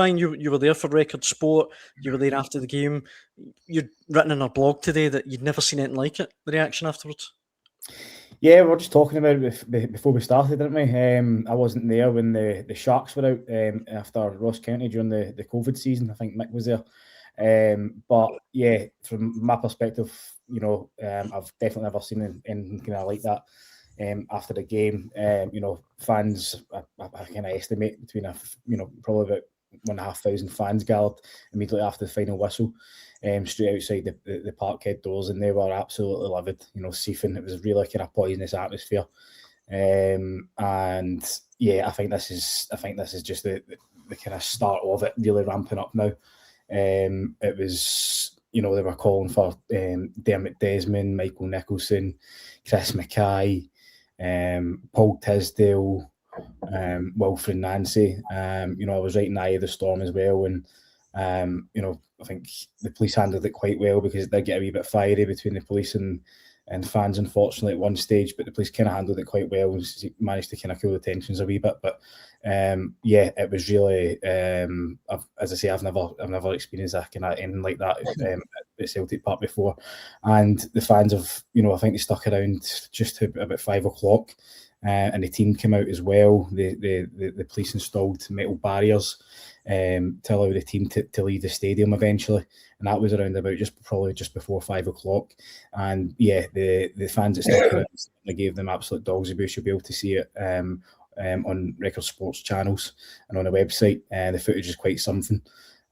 Ryan, you were there for Record Sport. You were there after the game. You'd written in our blog today that you'd never seen anything like it. The reaction afterwards. Yeah, we were just talking about it before we started, didn't we? I wasn't there when the Sharks were out after Ross County during the COVID season. I think Mick was there. But yeah, from my perspective, I've definitely never seen anything kind of like that. After the game, fans, I kind of estimate between probably about 1,500 fans gathered immediately after the final whistle, straight outside the Parkhead doors, and they were absolutely livid. Seething. It was really kind of poisonous atmosphere, and yeah, I think this is just the kind of start of it really ramping up now. It was, they were calling for Dermot Desmond, Michael Nicholson, Chris Mackay, Paul Tisdale, Wilfred Nancy. I was right in the eye of the storm as well, and I think the police handled it quite well, because it did get a wee bit fiery between the police and fans, unfortunately, at one stage, but the police kind of handled it quite well and managed to kind of cool the tensions a wee bit. But yeah, it was really, as I say, I've never experienced that kind of anything like that at Celtic Park before. And the fans have, I think they stuck around just to about 5 o'clock, and the team came out as well. The police installed metal barriers to allow the team to leave the stadium eventually, and that was around about probably just before 5 o'clock. And yeah, the fans that stuck around, I gave them absolute dogs abuse. You'll be able to see it on Record Sports channels and on the website. The footage is quite something.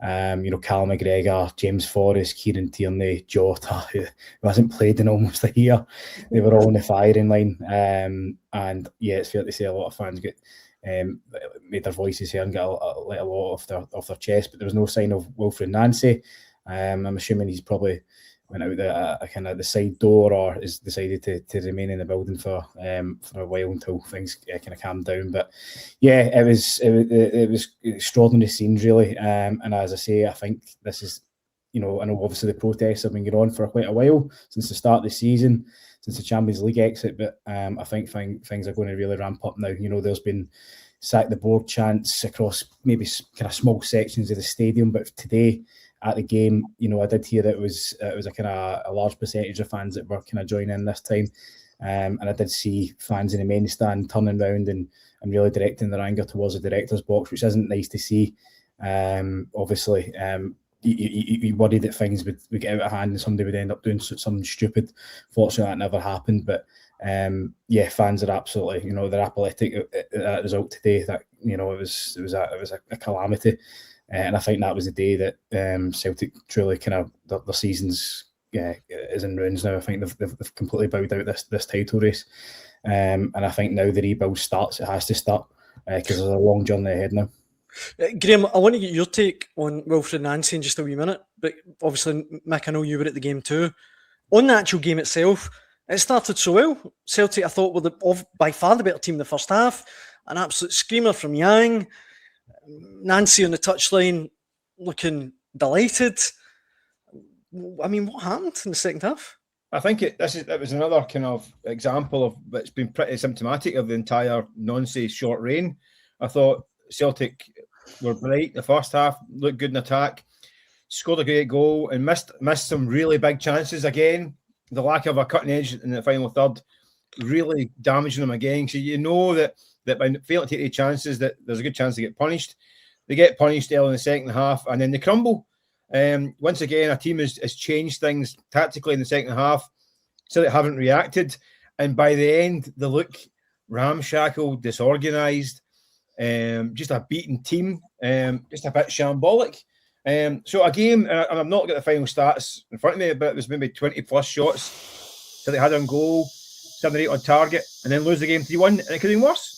Cal McGregor, James Forrest, Kieran Tierney, Jota, who hasn't played in almost a year, they were all in the firing line. And yeah, it's fair to say a lot of fans made their voices heard and got a lot off their chest, but there was no sign of Wilfred Nancy. I'm assuming he's probably went out the side door, or has decided to remain in the building for a while until things kind of calm down. But yeah, it was extraordinary scenes, really. And as I say, I think this is, I know obviously the protests have been going on for quite a while, since the start of the season, since the Champions League exit. But I think things are going to really ramp up now. There's been sack the board chants across maybe kind of small sections of the stadium, but today, at the game, I did hear that it was a kind of a large percentage of fans that were kind of joining in this time, and I did see fans in the main stand turning around and really directing their anger towards the director's box, which isn't nice to see. Obviously, you worried that things would get out of hand and somebody would end up doing something stupid. Fortunately, that never happened. But yeah, fans are absolutely, they're apoplectic at that result today. That it was a calamity. And I think that was the day that Celtic truly kind of their season's is in ruins now. I think they've completely bowed out this title race, and I think now the rebuild starts. It has to start because there's a long journey ahead now. Graeme, I want to get your take on Wilfred Nancy in just a wee minute, but obviously, Mick, I know you were at the game too. On the actual game itself, it started so well. Celtic, I thought, were by far the better team in the first half. An absolute screamer from Yang. Nancy on the touchline looking delighted. I mean, what happened in the second half? I think it was another kind of example of it's been pretty symptomatic of the entire Nancy short reign. I thought Celtic were bright the first half, looked good in attack, scored a great goal, and missed some really big chances again. The lack of a cutting edge in the final third really damaging them again. So that by failing to take the chances, that there's a good chance to get punished. They get punished early in the second half, and then they crumble. Once again, a team has changed things tactically in the second half, so they haven't reacted. And by the end, they look ramshackle, disorganised, just a beaten team, just a bit shambolic. So a game, and I've not got the final stats in front of me, but it was maybe 20 plus shots that they had on goal, 7 or 8 on target, and then lose the game 3-1, and it could have been worse.